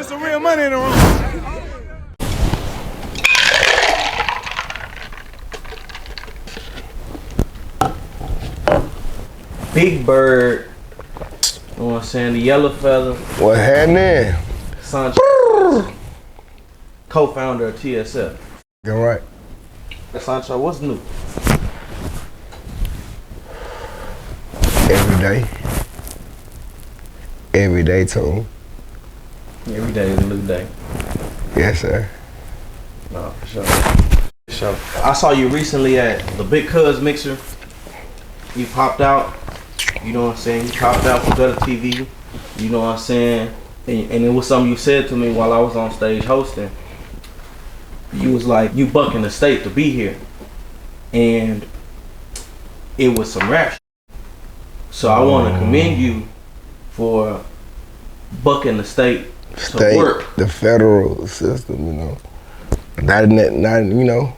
There's some real money in the room. Big Bird, you know what I'm saying, the yellow feather. What happening? Sanji, co-founder of TSF. You're right. Sancho, what's new? Every day. Every day, too. Every day is a new day. Yes, sir. No, for sure. For sure. I saw you recently at the Big Cuz Mixer. You popped out. You know what I'm saying? You popped out for Better TV. You know what I'm saying? And it was something you said to me while I was on stage hosting. You was like, you bucking the state to be here. And it was some rap shit. So I want to commend you for bucking the state to work. The federal system, you know. Not in that, not, you know.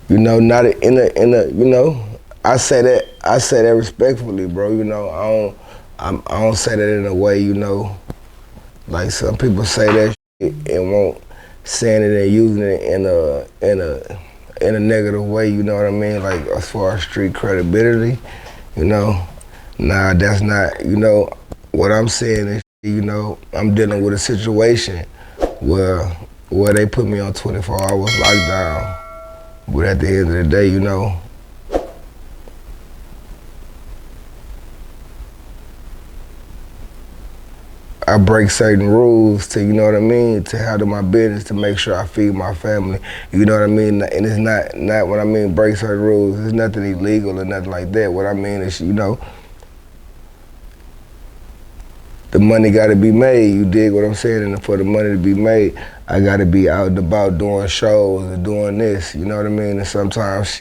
You know, not in a, you know, I say that respectfully, bro. You know, I don't say that in a way, you know, like some people say that shit and won't saying it and using it in a negative way. You know what I mean? Like as far as street credibility, you know. Nah, that's not. You know, what I'm saying is, you know, I'm dealing with a situation where they put me on 24 hours lockdown. But at the end of the day, you know, I break certain rules to, you know what I mean, to handle my business, to make sure I feed my family, you know what I mean? And it's not what I mean, break certain rules, it's nothing illegal or nothing like that. What I mean is, you know, the money gotta be made, you dig what I'm saying? And for the money to be made, I gotta be out and about doing shows and doing this, you know what I mean? And sometimes,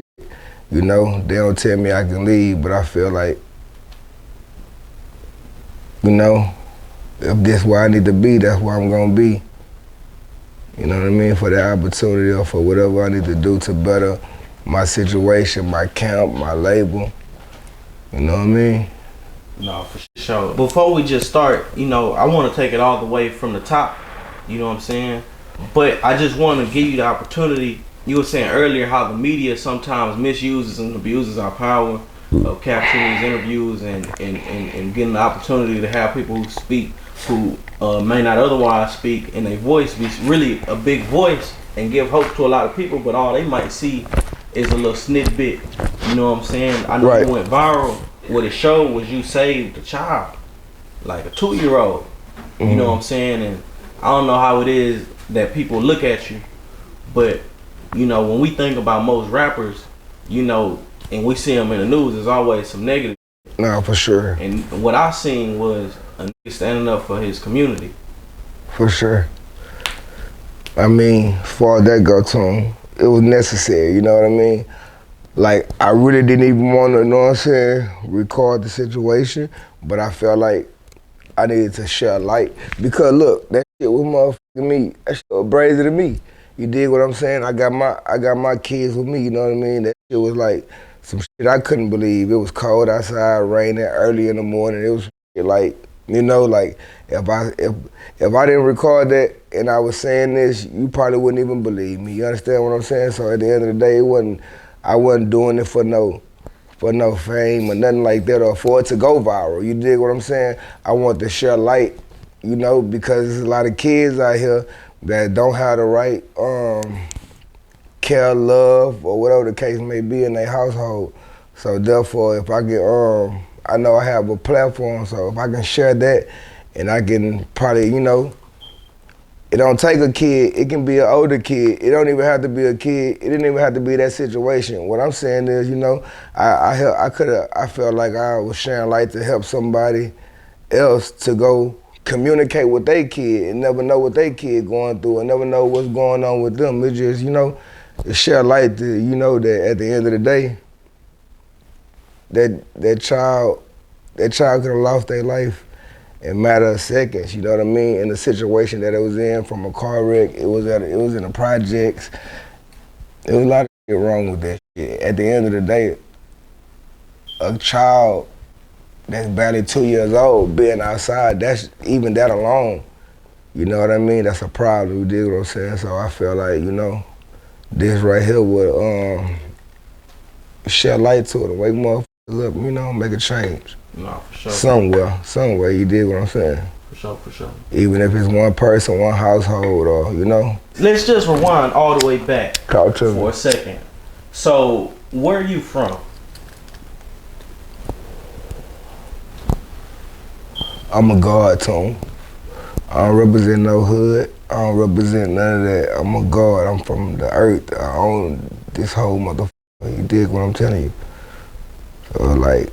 you know, they don't tell me I can leave, but I feel like, you know, if this where I need to be, that's where I'm gonna be. You know what I mean? For the opportunity or for whatever I need to do to better my situation, my camp, my label. You know what I mean? No, for sure. Before we just start, you know, I want to take it all the way from the top. You know what I'm saying? But I just want to give you the opportunity. You were saying earlier how the media sometimes misuses and abuses our power of capturing these interviews and getting the opportunity to have people who speak who may not otherwise speak, and their voice be really a big voice and give hope to a lot of people, but all they might see is a little snippet. You know what I'm saying? I know you went viral. What it showed was you saved a child, like a 2-year-old. You know what I'm saying? And I don't know how it is that people look at you, but you know, when we think about most rappers, you know, and we see them in the news, there's always some negative. No, for sure. And what I seen was a nigga standing up for his community. For sure. I mean, as far as that go to him, it was necessary, you know what I mean? Like, I really didn't even want to, you know what I'm saying, record the situation, but I felt like I needed to share light. Because look, that shit was motherfucking me. That shit was brazen to me. You dig what I'm saying? I got my kids with me, you know what I mean? That shit was like some shit I couldn't believe. It was cold outside, raining early in the morning. It was like, you know, like if I didn't record that and I was saying this, you probably wouldn't even believe me. You understand what I'm saying? So at the end of the day, I wasn't doing it for no fame or nothing like that, or for it to go viral. You dig what I'm saying? I want to share light, you know, because there's a lot of kids out here that don't have the right care, love, or whatever the case may be in their household. So therefore, if I get, I know I have a platform, so if I can share that, and I can probably, you know, it don't take a kid, it can be an older kid. It don't even have to be a kid. It didn't even have to be that situation. What I'm saying is, you know, I felt like I was sharing light to help somebody else to go communicate with their kid and never know what their kid going through and never know what's going on with them. It's just, you know, to share light to, you know, that at the end of the day, that child could have lost their life in a matter of seconds, you know what I mean? In the situation that it was in, from a car wreck, it was in the projects. There was a lot of shit wrong with that shit. At the end of the day, a child that's barely 2 years old being outside, that's even that alone, you know what I mean? That's a problem, you dig what I'm saying? So I feel like, you know, this right here would shed light to it and wake motherfuckers up, you know, make a change. No, for sure. Somewhere, you dig what I'm saying? For sure. Even if it's one person, one household, or, you know. Let's just rewind all the way back for a second. So, where are you from? I'm a God to 'em. I don't represent no hood. I don't represent none of that. I'm a God. I'm from the earth. I own this whole motherfucker. You dig what I'm telling you? So like,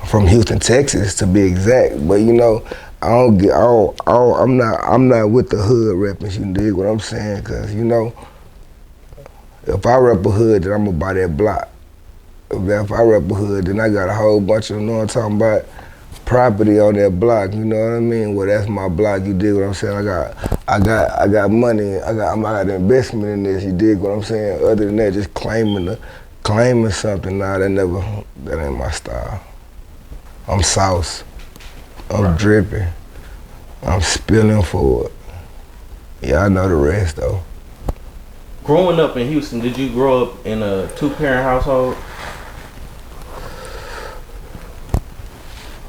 from Houston, Texas, to be exact. But you know, I'm not with the hood repping. You dig what I'm saying? Cause you know, if I rep a hood, then I'm gonna buy that block. If I rep a hood, then I got a whole bunch of, you know what I'm talking about, property on that block, you know what I mean? Well, that's my block, you dig what I'm saying? I got money, I got investment in this, you dig what I'm saying? Other than that, just claiming something, nah, that ain't my style. I'm sauce, I'm dripping, I'm spilling for it. Yeah, I know the rest though. Growing up in Houston, did you grow up in a 2-parent household?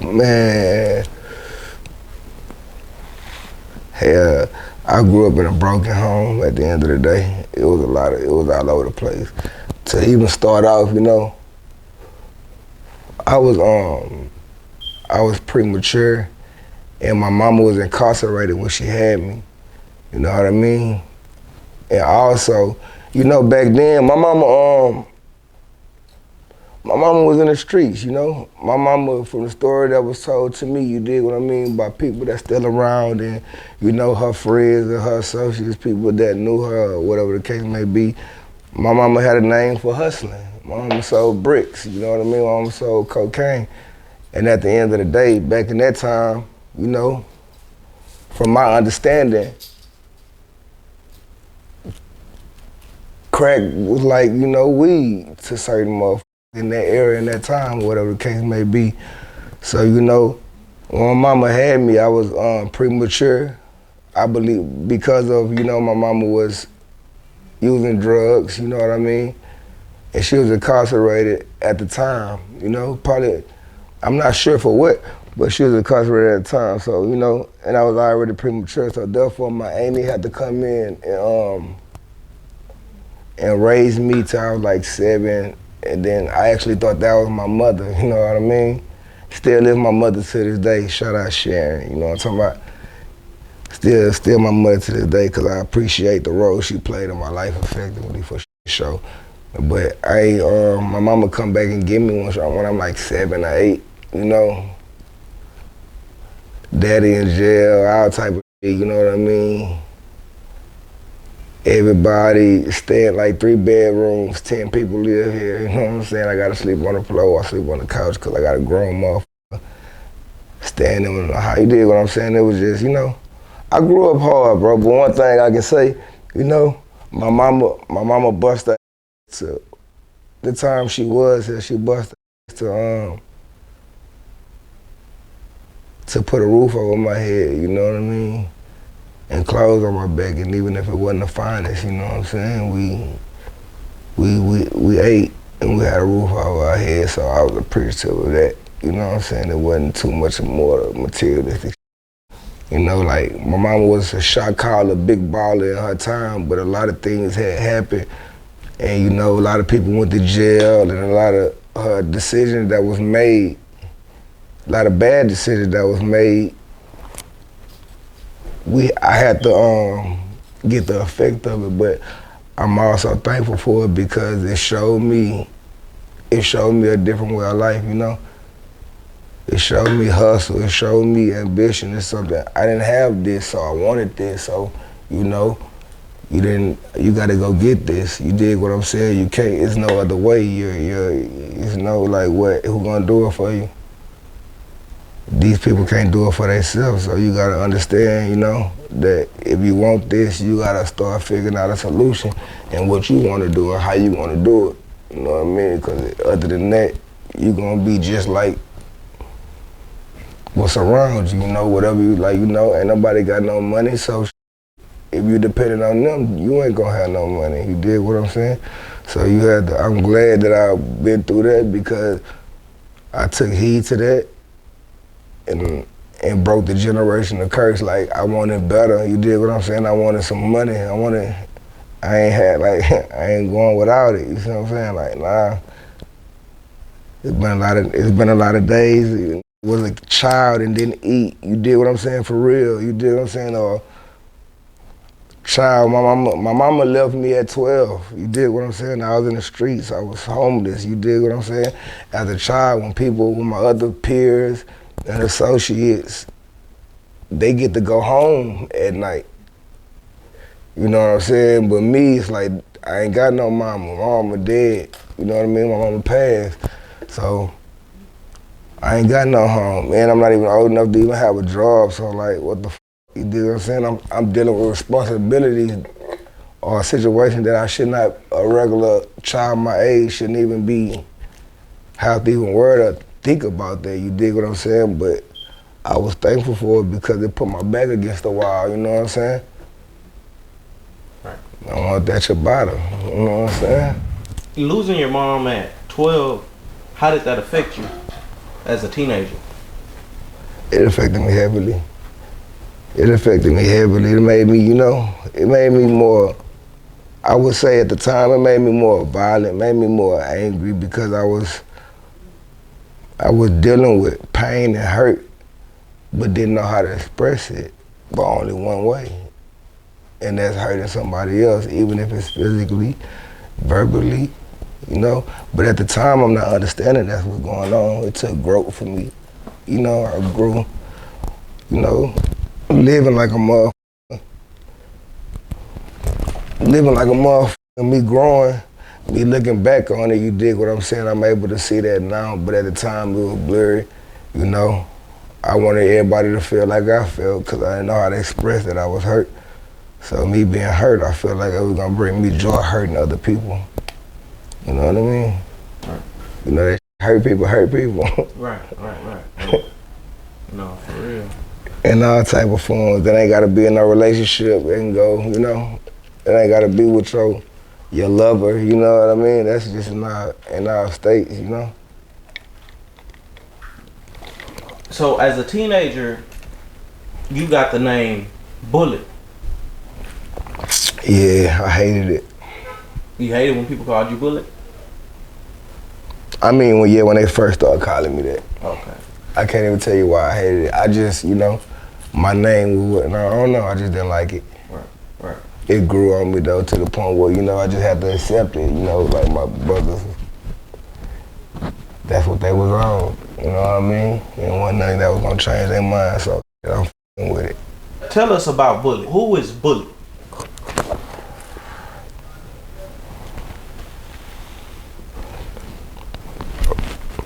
Man, hey, I grew up in a broken home. At the end of the day, it was all over the place. To even start off, you know, I was premature, and my mama was incarcerated when she had me. You know what I mean? And also, you know, back then, my mama was in the streets, you know? My mama, from the story that was told to me, you dig what I mean, by people that's still around and, you know, her friends and her associates, people that knew her or whatever the case may be. My mama had a name for hustling. My mama sold bricks, you know what I mean? My mama sold cocaine. And at the end of the day, back in that time, you know, from my understanding, crack was like, you know, weed to certain motherfuckers in that area, in that time, whatever the case may be. So, you know, when my mama had me, I was premature. I believe because of, you know, my mama was using drugs, you know what I mean? And she was incarcerated at the time, you know, probably, I'm not sure for what, but she was incarcerated at the time. So, you know, and I was already premature, so therefore my auntie had to come in and raise me till I was like 7. And then I actually thought that was my mother, you know what I mean? Still is my mother to this day. Shout out Sharon, you know what I'm talking about? Still my mother to this day, because I appreciate the role she played in my life effectively for sure. But my mama come back and get me when I'm like 7 or 8, you know? Daddy in jail, all type of shit, you know what I mean? Everybody staying like 3 bedrooms, 10 people live here, you know what I'm saying? I gotta sleep on the floor, I sleep on the couch because I got a grown motherfucker standing in the house. You dig what I'm saying? It was just, you know, I grew up hard, bro, but one thing I can say, you know, my mama busted to the time she was here, she busted to put a roof over my head, you know what I mean? And clothes on my back, and even if it wasn't the finest, you know what I'm saying? We ate and we had a roof over our head, so I was appreciative of that. You know what I'm saying? It wasn't too much more materialistic. You know, like my mama was a shot caller, big baller in her time, but a lot of things had happened, and you know, a lot of people went to jail, and a lot of her decisions that was made, a lot of bad decisions that was made. I had to get the effect of it, but I'm also thankful for it because it showed me a different way of life, you know? It showed me hustle, it showed me ambition. It's something, I didn't have this, so I wanted this, so, you know, you gotta go get this. You dig what I'm saying? You can't, it's no other way. It's no like, who gonna do it for you? These people can't do it for themselves, so you gotta understand, you know, that if you want this, you gotta start figuring out a solution and what you wanna do and how you wanna do it. You know what I mean? Because other than that, you're gonna be just like what's around you, you know, whatever you like, you know, ain't nobody got no money, so if you depending on them, you ain't gonna have no money. You dig what I'm saying? So you had to, I'm glad that I've been through that because I took heed to that and broke the generational curse. Like, I wanted better, you dig what I'm saying? I wanted some money, I ain't had, like, I ain't going without it, you see what I'm saying? Like, nah, it's been a lot of days, was a child and didn't eat, you dig what I'm saying, for real, you dig what I'm saying? Or child, my mama left me at 12, you dig what I'm saying? I was in the streets, I was homeless, you dig what I'm saying? As a child, when my other peers and associates, they get to go home at night. You know what I'm saying? But me, it's like, I ain't got no mama. My mama dead. You know what I mean? My mama passed. So, I ain't got no home. And I'm not even old enough to even have a job. So, like, what the f? You dig what I'm saying? I'm dealing with responsibilities or a situation that I should not, a regular child my age shouldn't even have to even worry or think about that. You dig what I'm saying? But I was thankful for it because it put my back against the wall. You know what I'm saying? I want that your bottom, you know what I'm saying? Losing your mom at 12, how did that affect you as a teenager? It affected me heavily. It made me, you know, it made me more, I would say at the time, it made me more violent, made me more angry because I was dealing with pain and hurt, but didn't know how to express it, but only one way. And that's hurting somebody else, even if it's physically, verbally, you know? But at the time, I'm not understanding that's what's going on. It took growth for me. You know, I grew, you know, living like a motherfucker. Me growing, me looking back on it, you dig what I'm saying? I'm able to see that now, but at the time, it was blurry, you know? I wanted everybody to feel like I felt because I didn't know how to express that I was hurt. So me being hurt, I feel like it was gonna bring me joy hurting other people. You know what I mean? Right. You know, that hurt people. Right. No, for real. In all type of forms. That ain't gotta be in a relationship. It can go, you know, it ain't gotta be with your lover, you know what I mean? That's just in our states, you know? So as a teenager, you got the name Bullet. Yeah, I hated it. You hated when people called you Bullet? I mean, when they first started calling me that. Okay. I can't even tell you why I hated it. I just, you know, my name was, I don't know, I just didn't like it. Right. It grew on me though to the point where, you know, I just had to accept it, you know, like my brothers. That's what they was on, you know what I mean? And one thing that was gonna change their mind, so I'm f***ing with it. Tell us about Bullet. Who is Bullet?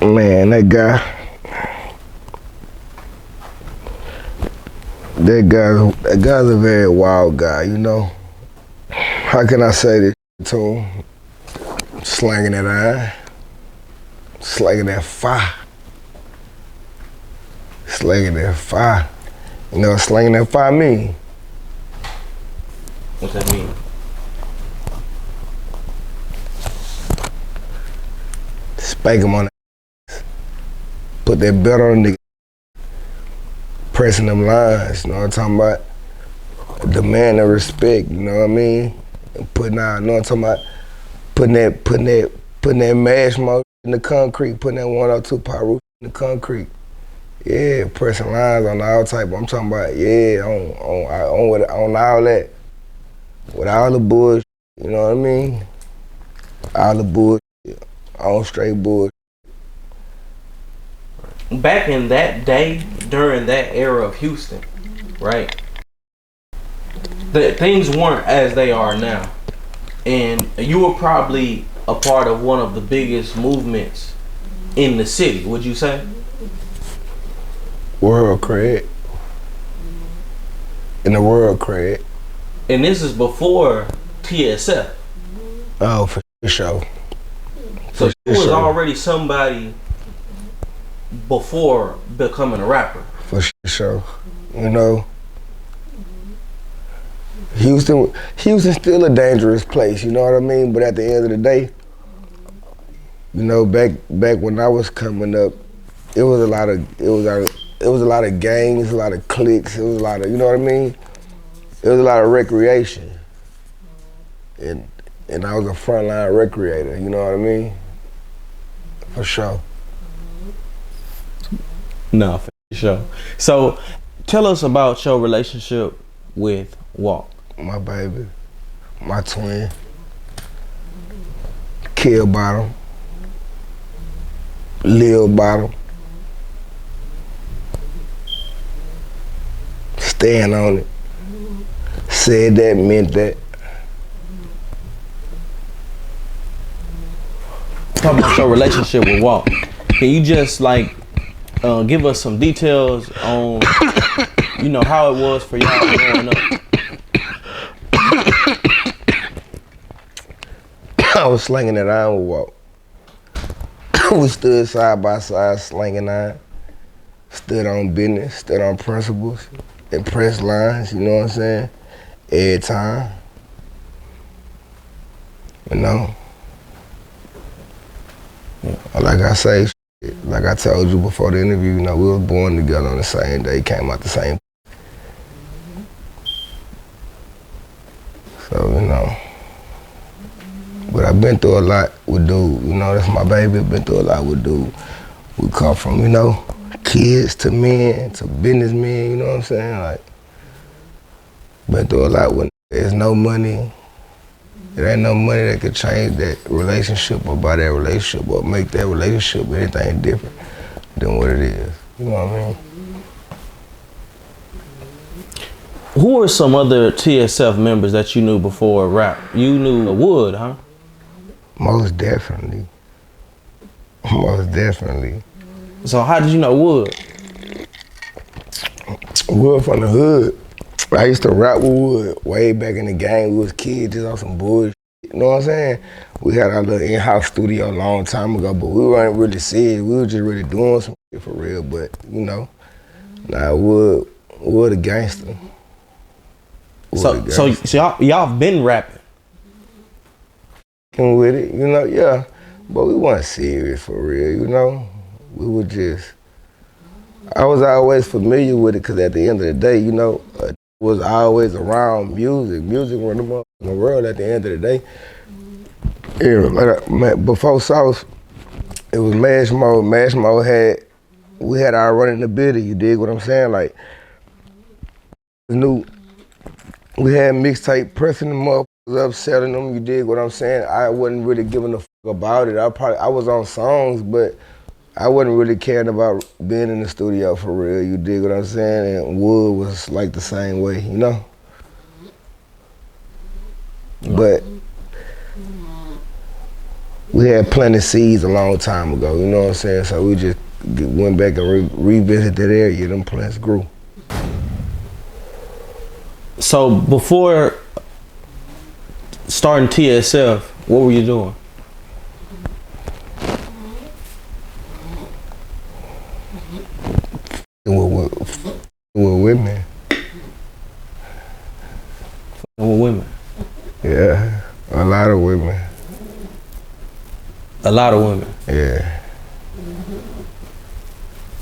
Man, that guy's a very wild guy, you know? How can I say this to him? Slanging that iron, slanging that fire. You know what slanging that fire mean? What's that mean? Spank him on the put that belt on the nigga, pressing them lines, you know what I'm talking about? Demand of respect, you know what I mean? And putting out, you know what I'm talking about? Putting that mash mode in the concrete, putting that 102 power roof in the concrete. Yeah, pressing lines on all type. I'm talking about, yeah, on all that. With all the bullshit, you know what I mean? All the bullshit, all straight bullshit. Back in that day, during that era of Houston, right? Things weren't as they are now. And you were probably a part of one of the biggest movements in the city, would you say? World cred. In the world cred. And this is before TSF. Oh, for sure. So you was already somebody before becoming a rapper. for sure. You know, Houston still a dangerous place. You know what I mean? But at the end of the day, you know, back when I was coming up, it was a lot of gangs, a lot of cliques. It was a lot of, you know what I mean? It was a lot of recreation, and I was a frontline recreator. You know what I mean? For sure. No, for sure. So, tell us about your relationship with Walk. My baby, my twin, Kill Bottom, Lil Bottom, stand on it, said that, meant that. Talk about your relationship with Walk. Can you just like give us some details on, you know, how it was for y'all growing up? I was slinging that iron with Walk. We stood side by side slinging iron, stood on business, stood on principles, and press lines, you know what I'm saying? Every time, you know? Like I say, like I told you before the interview, you know, we was born together on the same day, came out the same. So, you know. But I've been through a lot with dude, you know, that's my baby. I've been through a lot with dude. We come from, you know, kids to men to businessmen, you know what I'm saying? Like, been through a lot with, there's no money. There ain't no money that could change that relationship or buy that relationship or make that relationship anything different than what it is. You know what I mean? Who are some other TSF members that you knew before rap? You knew Wood, huh? Most definitely. Most definitely. So how did you know Wood? Wood from the hood. I used to rap with Wood way back in the game. We was kids, just on some bullshit. You know what I'm saying? We had our little in-house studio a long time ago, but we weren't really serious. We were just really doing some shit for real. But you know, nah, Wood a gangster. So y'all been rapping? With it, you know, yeah. But we weren't serious for real, you know? We were just, I was always familiar with it because at the end of the day, you know, was always around music. Music run the motherfucking world at the end of the day. Yeah, like, before Sauce, it was Mash Mode. Mash Mode we had our run in the building, you dig what I'm saying? Like, we had mixtape pressing them up, selling them, you dig what I'm saying? I wasn't really giving a fuck about it. I was on songs, but I wasn't really caring about being in the studio for real, you dig what I'm saying? And Wood was like the same way, you know? But we had planted seeds a long time ago, you know what I'm saying? So we just went back and revisited that area, them plants grew. So before starting TSF, what were you doing? With women. With women? Yeah, a lot of women. A lot of women? Yeah.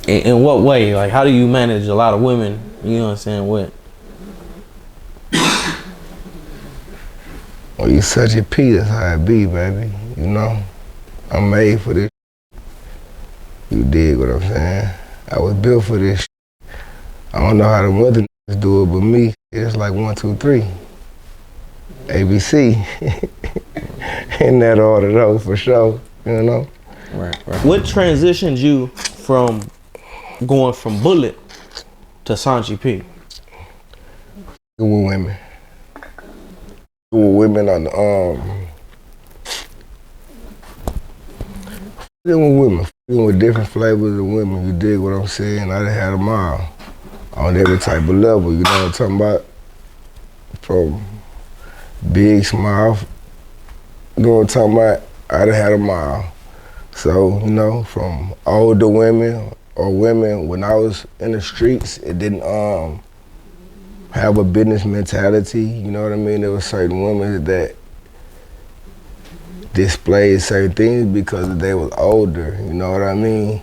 In what way? Like, how do you manage a lot of women? You know what I'm saying? What? Well, you Sanji P, that's how it be, baby. You know, I'm made for this. You dig what I'm saying? I was built for this. I don't know how the other niggas do it, but me, it's like 1, 2, 3. ABC. In that order though, for sure, you know? Right. What transitioned you from going from Bullet to Sanji P? With women. With women on the, with women, with different flavors of women, you dig what I'm saying? I done had them all on every type of level, you know what I'm talking about? From big, small, you know what I'm talking about? I done had them all. So, you know, from older women, or women, when I was in the streets, it didn't have a business mentality, you know what I mean? There were certain women that displayed certain things because they was older, you know what I mean?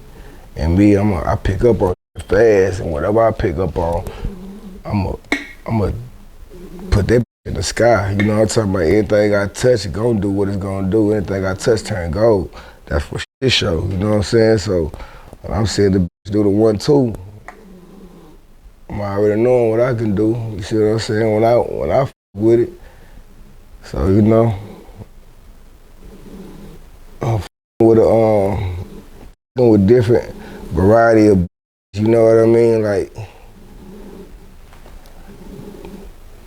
And me, I pick up on fast, and whatever I pick up on, I'm put that in the sky. You know what I'm talking about? Anything I touch, gonna do what it's gonna do. Anything I touch turn gold. That's for shit show. You know what I'm saying? So when I'm seeing the bitch do the 1-2, I'm already knowing what I can do. You see what I'm saying? When I with it. So you know, I'm with different variety of. You know what I mean? Like,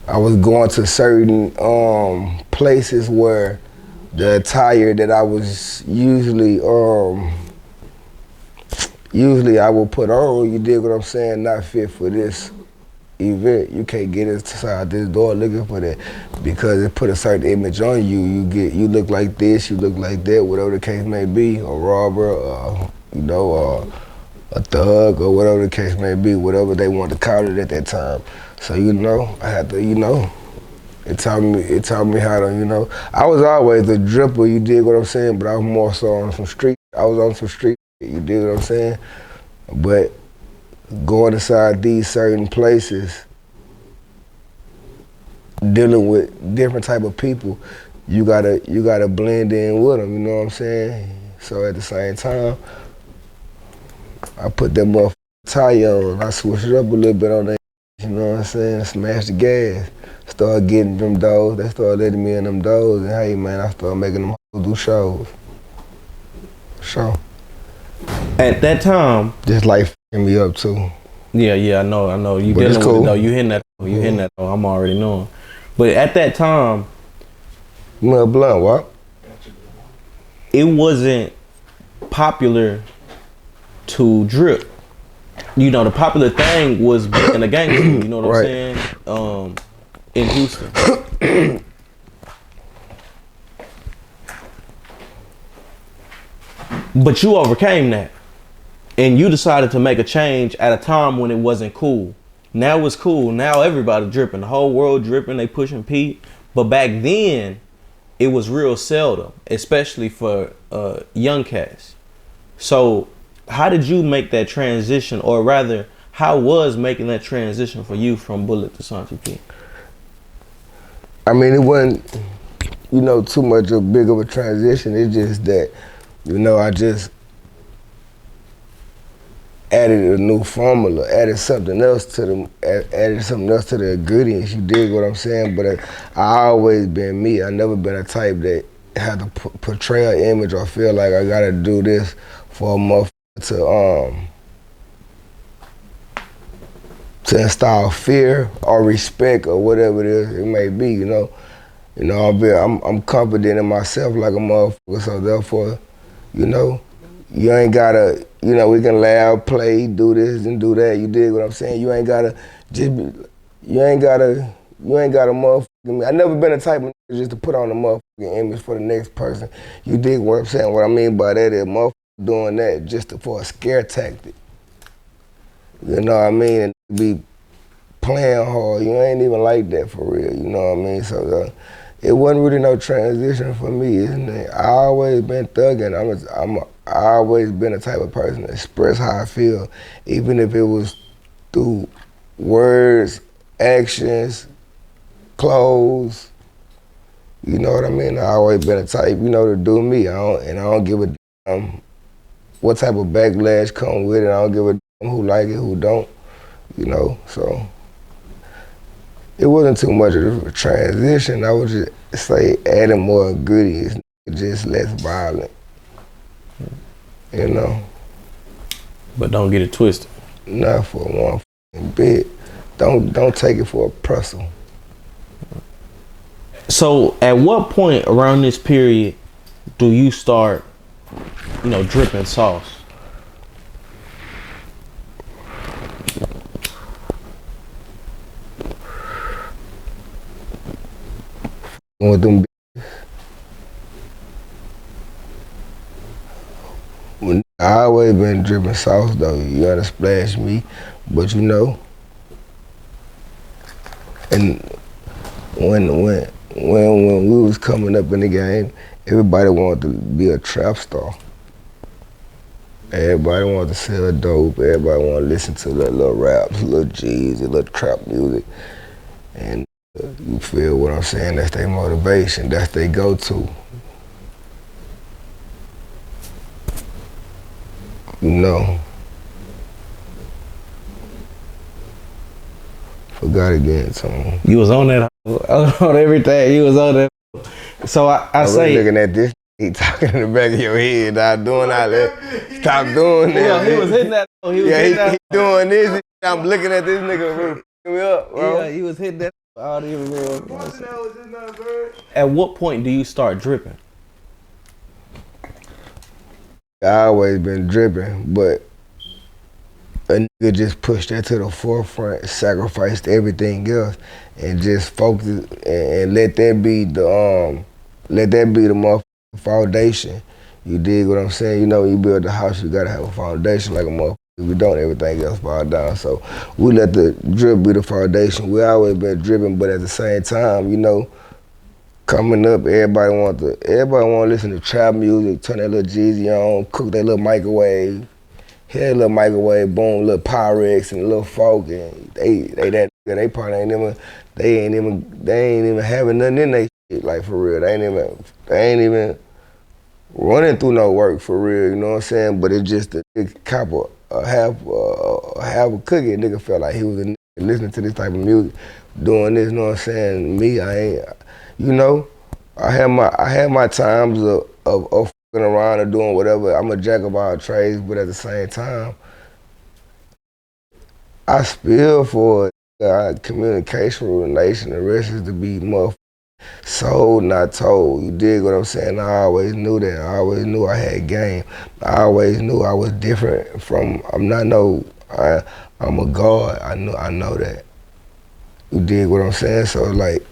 I was going to certain places where the attire that I was usually I would put on, you dig what I'm saying, not fit for this event. You can't get inside this door looking for that because it put a certain image on you. You look like this, you look like that, whatever the case may be, a robber, you know, a thug, or whatever the case may be, whatever they want to call it at that time. So, you know, I had to, you know, it taught me how to, you know, I was always a dripper, you dig what I'm saying, but I was more so on some street. I was on some street, you dig what I'm saying? But going inside these certain places, dealing with different type of people, you gotta blend in with them, you know what I'm saying? So at the same time, I put that motherfucking tire on, I switched it up a little bit on that, you know what I'm saying? Smash the gas. Started getting them doors. They started letting me in them doors. And hey, man, I started making them do shows. So. At that time. This life f***ing me up too. Yeah, I know. You but dealing cool. with it though. You hitting that. You hitting that. I'm already knowing. But at that time. Mud blunt, what? It wasn't popular to drip. You know, the popular thing was in the gangster. You know what I'm saying? In Houston. But you overcame that. And you decided to make a change at a time when it wasn't cool. Now it's cool. Now everybody dripping. The whole world dripping. They pushing Pete. But back then, it was real seldom, especially for young cats. So how did you make that transition, or rather, how was making that transition for you from Bullet to Sanji P? I mean, it wasn't, you know, too much of big of a transition. It's just that, you know, I just added a new formula, added something else to the ingredients. You dig what I'm saying? But I always been me. I never been a type that had to portray an image or feel like I gotta do this for a motherfucker to install fear or respect or whatever it may be, you know. You know, I'm confident in myself like a motherfucker, so therefore, you know, you ain't gotta, you know, we can laugh, play, do this and do that, you dig what I'm saying? You ain't gotta motherfucking, I never been a type of nigga just to put on a motherfucking image for the next person. You dig what I'm saying? What I mean by that is motherfucker doing that just for a scare tactic. You know what I mean? And be playing hard. You ain't even like that for real. You know what I mean? So it wasn't really no transition for me. Isn't it? I always been thugging. I always been the type of person to express how I feel, even if it was through words, actions, clothes. You know what I mean? I always been a type, you know, to do me. I don't give a damn what type of backlash come with it. I don't give a damn who like it, who don't. You know, so it wasn't too much of a transition. I would just say adding more ingredients, just less violent. You know. But don't get it twisted. Not for one bit. Don't take it for a pretzel. So at what point around this period do you start, you know, dripping sauce? With them I I always been dripping sauce though. You gotta splash me, but you know. And when we was coming up in the game, everybody wanted to be a trap star. Everybody wanted to sell dope. Everybody wanted to listen to the little raps, little G's, little trap music. And you feel what I'm saying? That's their motivation. That's their go-to. You know. Forgot again, Tom. You was on that, on everything. You was on that. So I say, looking at this, he talking in the back of your head, not doing all that. Stop doing that. Yeah, he was hitting that. He doing this. I'm looking at this nigga me up, bro. Yeah, he was hitting that. At what point do you start dripping? I always been dripping, but a nigga just pushed that to the forefront, sacrificed everything else, and just focus and let that be the motherfucking foundation. You dig what I'm saying? You know, when you build a house, you gotta have a foundation like a motherfucker. If you don't, everything else fall down. So we let the drip be the foundation. We always been dripping, but at the same time, you know, coming up, everybody want to listen to trap music, turn that little Jeezy on, cook that little microwave. Hit that little microwave, boom, little Pyrex and a little folk, and they probably ain't even having nothing in they shit, like for real. They ain't even running through no work for real, you know what I'm saying? But it's just a couple, half a cookie. Nigga felt like he was a nigga listening to this type of music, doing this, you know what I'm saying? Me, I ain't, you know, I had my times of around or doing whatever. I'm a jack of all trades, but at the same time, I spill for communication, relation, the rest is to be motherfucking sold, not told. You dig what I'm saying? I always knew that. I always knew I had game. I always knew I was different from, I'm a god. I know that. You dig what I'm saying? So like,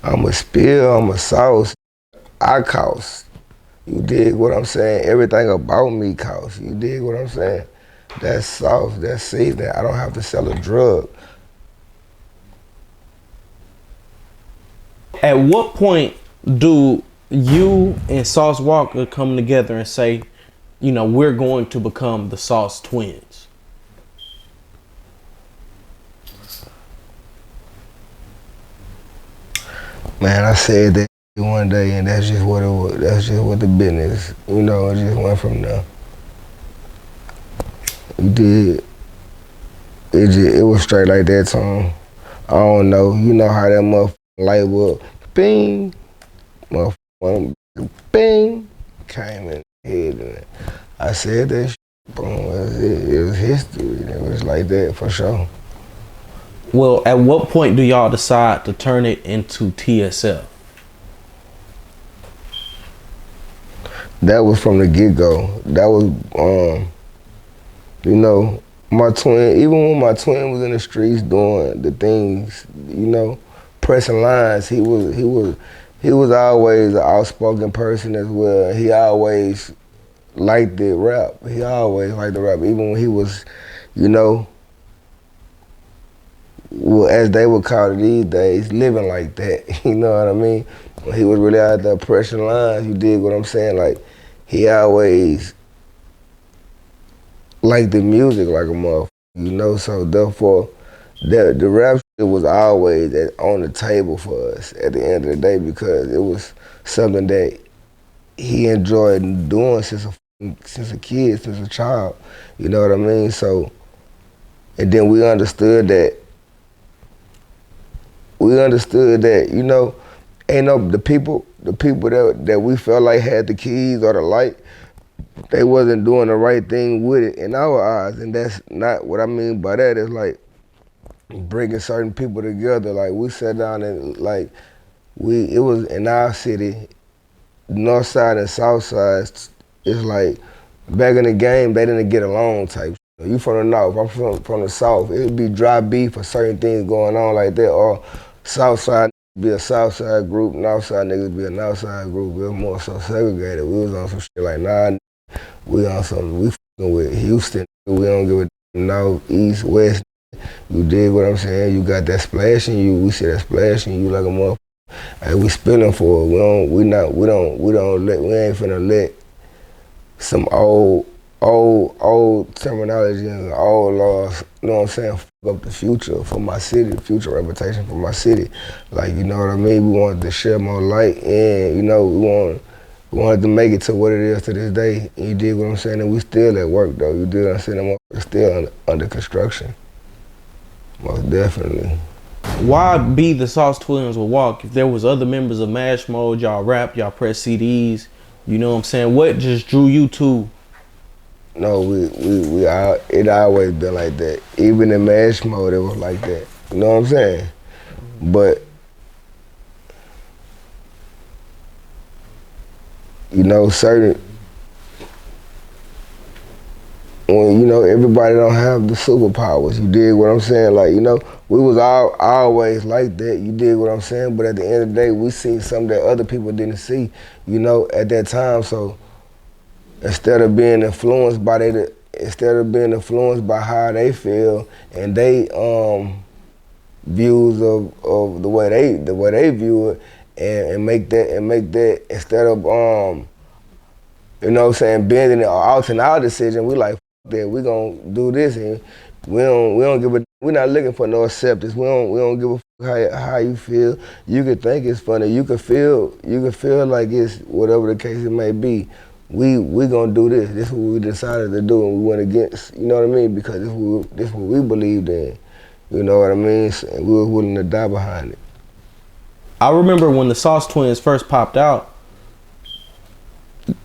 I'm a spill, I'm a sauce, I cost. You dig what I'm saying? Everything about me costs. You dig what I'm saying? That's sauce, that's seasoning. I don't have to sell a drug. At what point do you and Sauce Walka come together and say, you know, we're going to become the Sauce Twinz? Man, I said that one day, and that's just what it was. That's just what the business, you know, it just went from there. It was straight like that, Tom. I don't know. You know how that motherfucking light bulb, bing, motherfucker, bing, came in the head. And I said that shit, boom, it was history. It was like that for sure. Well, at what point do y'all decide to turn it into TSF? That was from the get-go. That was, you know, my twin, even when my twin was in the streets doing the things, you know, pressing lines, he was always an outspoken person as well. He always liked the rap. He always liked the rap, even when he was, you know, well, as they would call it these days, living like that. You know what I mean? When he was really out there pressing lines, you dig what I'm saying? Like, he always liked the music like a motherfucker, you know? So therefore, the rap shit was always on the table for us at the end of the day because it was something that he enjoyed doing since a kid, since a child. You know what I mean? So, and then we understood that, you know, ain't no, the people that we felt like had the keys or the light, they wasn't doing the right thing with it in our eyes. And that's not what I mean by that. It's like bringing certain people together. Like we sat down and like, it was in our city, north side and south side, it's like back in the game, they didn't get along type. You from the north, I'm from the south. It'd be dry beef for certain things going on like that, or south side be a south side group, north side niggas be a north side group. We were more so segregated. We was on some shit like, nah, We on something. We fucking with Houston. We don't give a north, east, west. You dig what I'm saying? You got that splash in you. We see that splash in you like a motherfucker. Hey, we spilling for it. We ain't finna let some old terminology and old laws, you know what I'm saying, fuck up the future for my city, the future reputation for my city. Like, you know what I mean? We wanted to share more light and, you know, we wanted to make it to what it is to this day. And you dig what I'm saying? And we still at work though. You dig what I'm saying? We're still under construction. Most definitely. Why be the Sauce Twinz with Walk if there was other members of Mash Mode, y'all rap, y'all press CDs, you know what I'm saying? What just drew you to? No, it always been like that. Even in Mash Mode, it was like that. You know what I'm saying? But, you know, when, you know, everybody don't have the superpowers. You dig what I'm saying? Like, you know, we was always like that. You dig what I'm saying? But at the end of the day, we seen something that other people didn't see, you know, at that time. So instead of being influenced by how they feel and they views of the way they view it, and make that instead of you know what I'm saying, bending it or altering our decision, we like that we gonna do this, and we don't give a, we're not looking for no acceptance. We don't give a fuck how you feel. You could think it's funny. You could feel like it's whatever the case it may be. We gonna do this. This is what we decided to do, and we went against. You know what I mean? Because this what we believed in. You know what I mean? And we were willing to die behind it. I remember when the Sauce Twinz first popped out,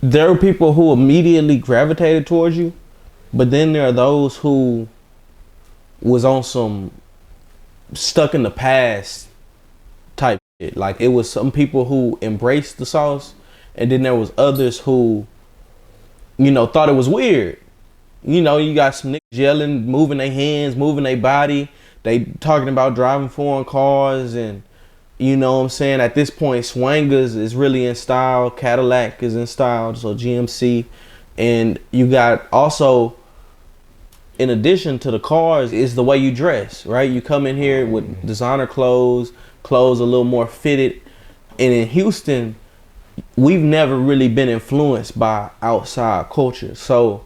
there were people who immediately gravitated towards you, but then there are those who was on some stuck in the past type shit. Like, it was some people who embraced the sauce, and then there was others who, you know, thought it was weird. You know, you got some niggas yelling, moving their hands, moving their body. They talking about driving foreign cars, and you know what I'm saying? At this point, Swangers is really in style. Cadillac is in style, so GMC. And you got also, in addition to the cars, is the way you dress, right? You come in here with designer clothes a little more fitted. And in Houston, we've never really been influenced by outside culture. So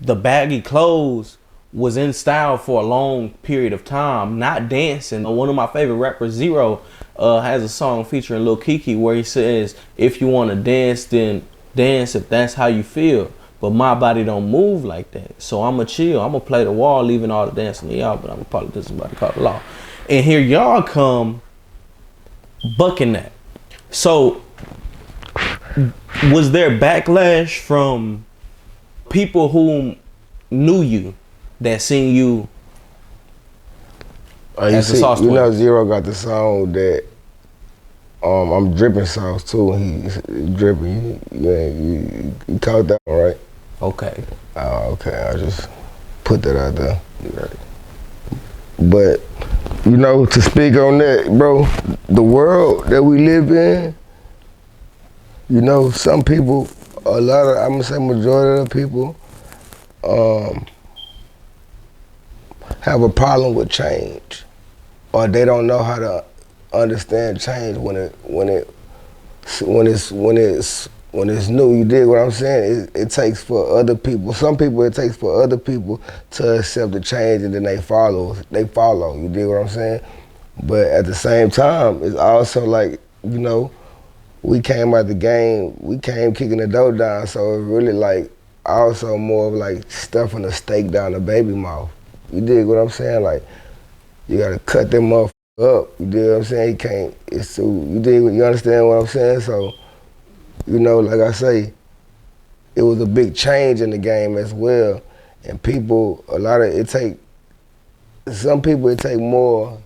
the baggy clothes was in style for a long period of time, not dancing. One of my favorite rappers, Zero, has a song featuring Lil Kiki where he says, if you want to dance, then dance if that's how you feel. But my body don't move like that. So I'ma chill. I'ma play the wall, leaving all the dancing to y'all, but I'm probably just about to call the law. And here y'all come bucking that. So was there backlash from people who knew you, that seen you as a Sauce Twinz? You know, Zero got the song that I'm dripping sauce too. He's dripping. You caught that one, right? Okay. Oh, okay. I just put that out there. Right. But you know, to speak on that, bro, the world that we live in, you know, some people, I'm gonna say majority of the people, have a problem with change, or they don't know how to understand change when it's new. You dig what I'm saying? It takes for other people. Some people, it takes for other people to accept the change, and then they follow. You dig what I'm saying? But at the same time, it's also like, you know, we came out the game, we came kicking the door down, so it's really like also more of like stuffing a steak down the baby mouth. You dig what I'm saying? Like, you gotta cut them motherfuckers up. You dig what I'm saying? You can't, it's too, you understand what I'm saying? So, you know, like I say, it was a big change in the game as well. And people, some people it take more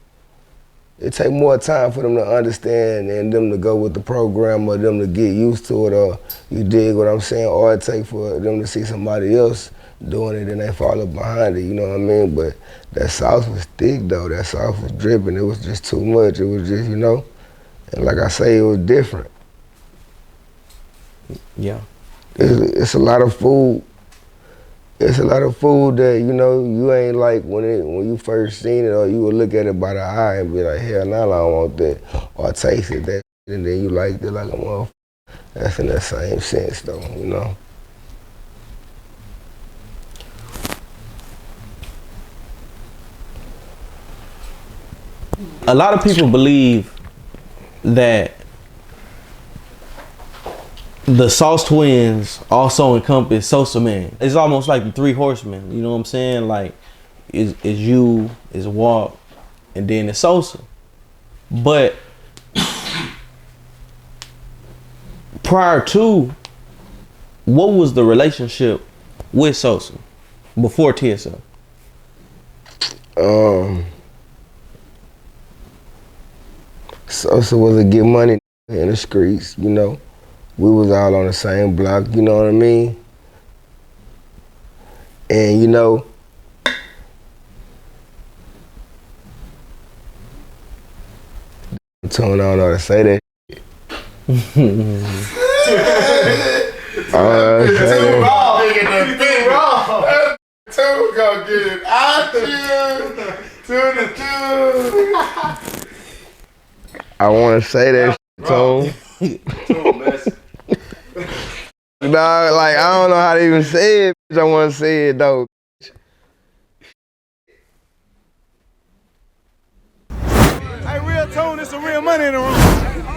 time for them to understand and them to go with the program, or them to get used to it, or you dig what I'm saying? Or it take for them to see somebody else doing it and they follow behind it, you know what I mean? But that sauce was thick though, that sauce was dripping. It was just too much. It was just, you know, and like I say, it was different. Yeah. It's a lot of food It's a lot of food that, you know, you ain't like when you first seen it, or you would look at it by the eye and be like, hell no, I don't want that. Or tasted that, and then you liked it like a motherfucker. That's in that same sense though, you know. A lot of people believe that the Sauce Twinz also encompass Sosa Man. It's almost like the three horsemen, you know what I'm saying? Like, it's you, it's Walk, and then it's Sosa. But prior to, what was the relationship with Sosa before TSO? Sosa was a get money in the streets, you know. We was all on the same block, you know what I mean? And you know, Tone, I don't know how to say that. Too raw, nigga, the raw. Too gonna get it out to the two. I want to say that, Tone. Too messy. Nah, like, I don't know how to even say it. I want to say it, though. Hey, real Tone, there's some real money in the room.